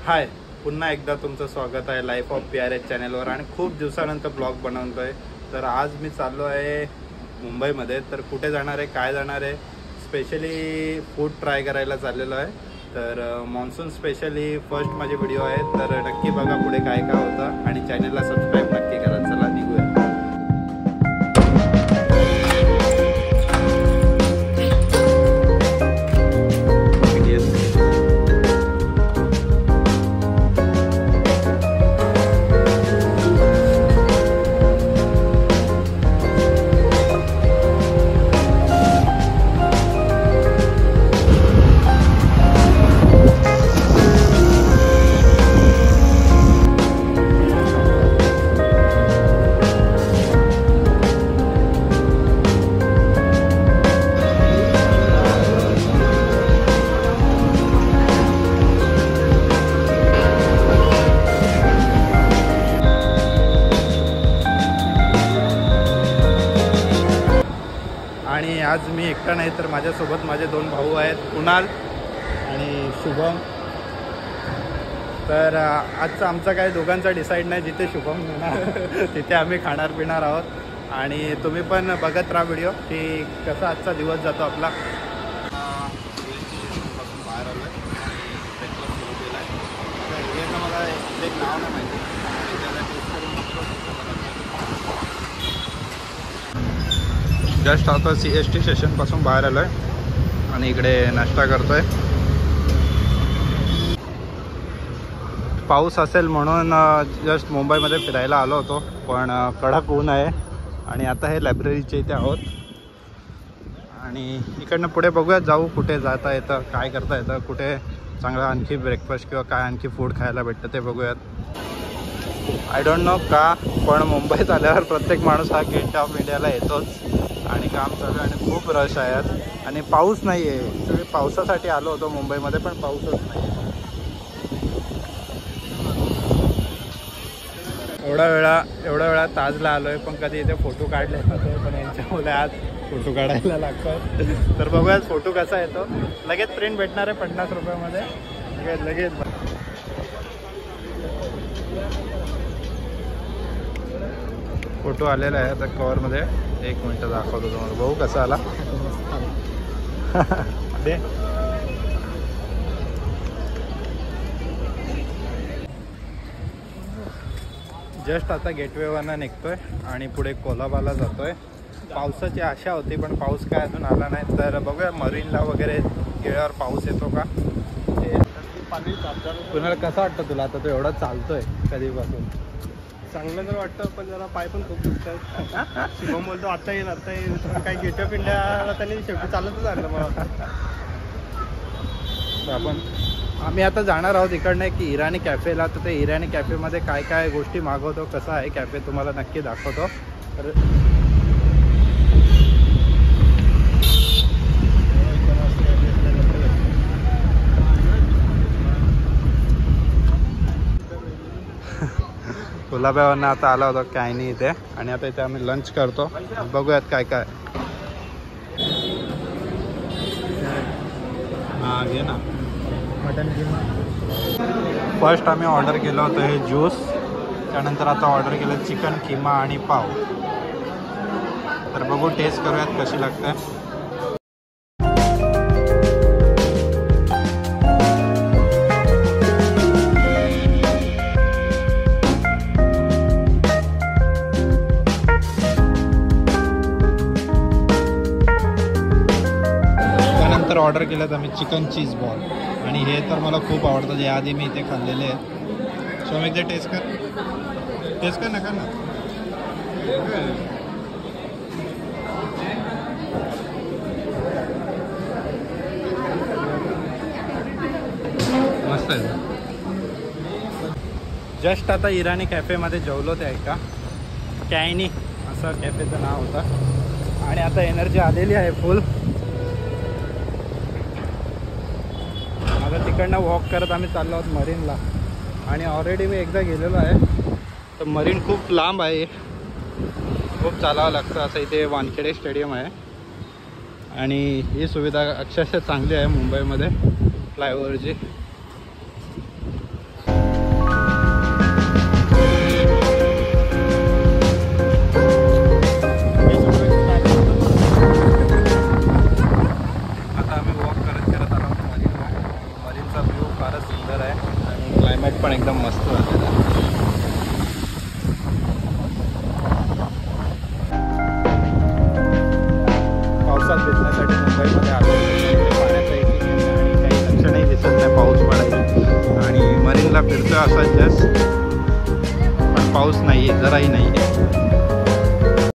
हाय, पुन्हा एकदा तुमचं स्वागत आहे लाईफ ऑफ PRH चॅनलवर आणि खूप दिवसानंतर ब्लॉग बनवतोय। तर आज मी चाललो आहे मुंबईमध्ये। तर कुठे जाणार आहे, काय जाणार आहे, स्पेशली फूड ट्राय करायला चाललेलो आहे। तर मॉन्सून स्पेशली फर्स्ट माझे व्हिडिओ आहेत, तर नक्की बघा पुढे काय काय होतं आणि चॅनलला सबस्क्राईब नक्की करा। चला निघूया। आणि आज मी एकटा नाही, तर माझ्यासोबत माझे दोन भाऊ आहेत, कुणाल आणि शुभम। तर आजचा आमचा काय दोघांचा डिसाईड नाही, जिथे शुभम येणार तिथे आम्ही खाणार पिणार आहोत। आणि तुम्ही पण बघत राहा व्हिडिओ की कसा आजचा दिवस जातो आपला। बाहेर आलो आहे, मला एक नाव नाही माहिती, जस्ट आता CST स्टेशनपासून बाहेर आलो आहे आणि इकडे नाश्ता करतोय। पाऊस असेल म्हणून जस्ट मुंबईमध्ये फिरायला आलो होतो, पण कडक ऊन आहे। आणि आता हे लायब्ररीच्या इथे आहोत आणि इकडनं पुढे बघूयात, जाऊ कुठे जाता येतं, काय करता येतं, कुठे चांगला आणखी ब्रेकफास्ट किंवा काय आणखी फूड खायला भेटतं ते बघूयात। आय डोंट नो का, पण मुंबईत आल्यावर प्रत्येक माणूस हा गेट ऑफ इंडियाला येतोच आणि काम चालू आहे आणि खूप रश आहे आज। आणि पाऊस नाही आहे, सगळे पावसासाठी आलो होतो मुंबईमध्ये, पण पाऊसच नाही। एवढ्या वेळा ताजला आलो आहे, पण कधी इथे फोटो काढले नव्हते, पण यांच्यामुळे आज फोटो काढायला लागतात। तर बघूयात फोटो कसा येतो। लगेच प्रिंट भेटणार आहे 50 रुपयामध्ये, लगेच फोटो आलेला आहे आता कवरमध्ये। 1 मिनटं दाखवतो तुम्हाला, बघू कसा आला दे। जस्ट आता गेटवेवरनं निघतोय आणि पुढे कोलाबाला जातोय। पावसाची आशा होती, पण पाऊस काय अजून आला नाही। तर बघूया मरीनला वगैरे गेल्यावर पाऊस येतो का। कुणाला कसं वाटतं तुला, आता तो एवढा चालतोय कधीपासून? चांगलं तर वाटतं, पण जरा पाय पण खूप दुखतात। शुभम बोलतो आता येईल आता येईल, काही गेट ऑफ इंडियाला त्यांनी शेवटी चालतच आणलं मला। आम्ही आता जाणार आहोत इकडनं की इराणी कॅफेला। तर ते इराणी कॅफेमध्ये काय काय गोष्टी मागवतो, कसा आहे कॅफे तुम्हाला नक्की दाखवतो। तर कोलाब्यावरनं आता आला होता काय नाही इथे, आणि आता इथे आम्ही लंच करतो। बघूयात काय काय। हां घे ना, मटन किमा। फर्स्ट आम्ही ऑर्डर केलं होतं हे ज्यूस, त्यानंतर आता ऑर्डर केलं चिकन किमा आणि पाव। तर बघू, टेस्ट करूयात कशी लागते। ऑर्डर केलं तर आम्ही चिकन चीज बॉल, आणि हे तर मला खूप आवडतं, जे आधी मी इथे खाल्लेले आहेत। सो मी एकदा टेस्ट कर नका ना। मस्त आहे। जस्ट आता इराणी कॅफेमध्ये जेवलो ते ऐका, कॅयनी असं कॅफेचं नाव होतं। आणि आता एनर्जी आलेली आहे फुल। आता तिकडनं वॉक करत आम्ही चाललो आहोत मरीनला। आणि ऑलरेडी मी एकदा गेलेलो आहे, तर मरीन खूप लांब आहे, खूप चालावं लागतं। असं इथे वानखेडे स्टेडियम आहे आणि ही सुविधा अक्षरशः चांगली आहे मुंबईमध्ये फ्लायओव्हरची। येतोय असा जस्ट, पण पाऊस नाही आहे, जराही नाही आहे.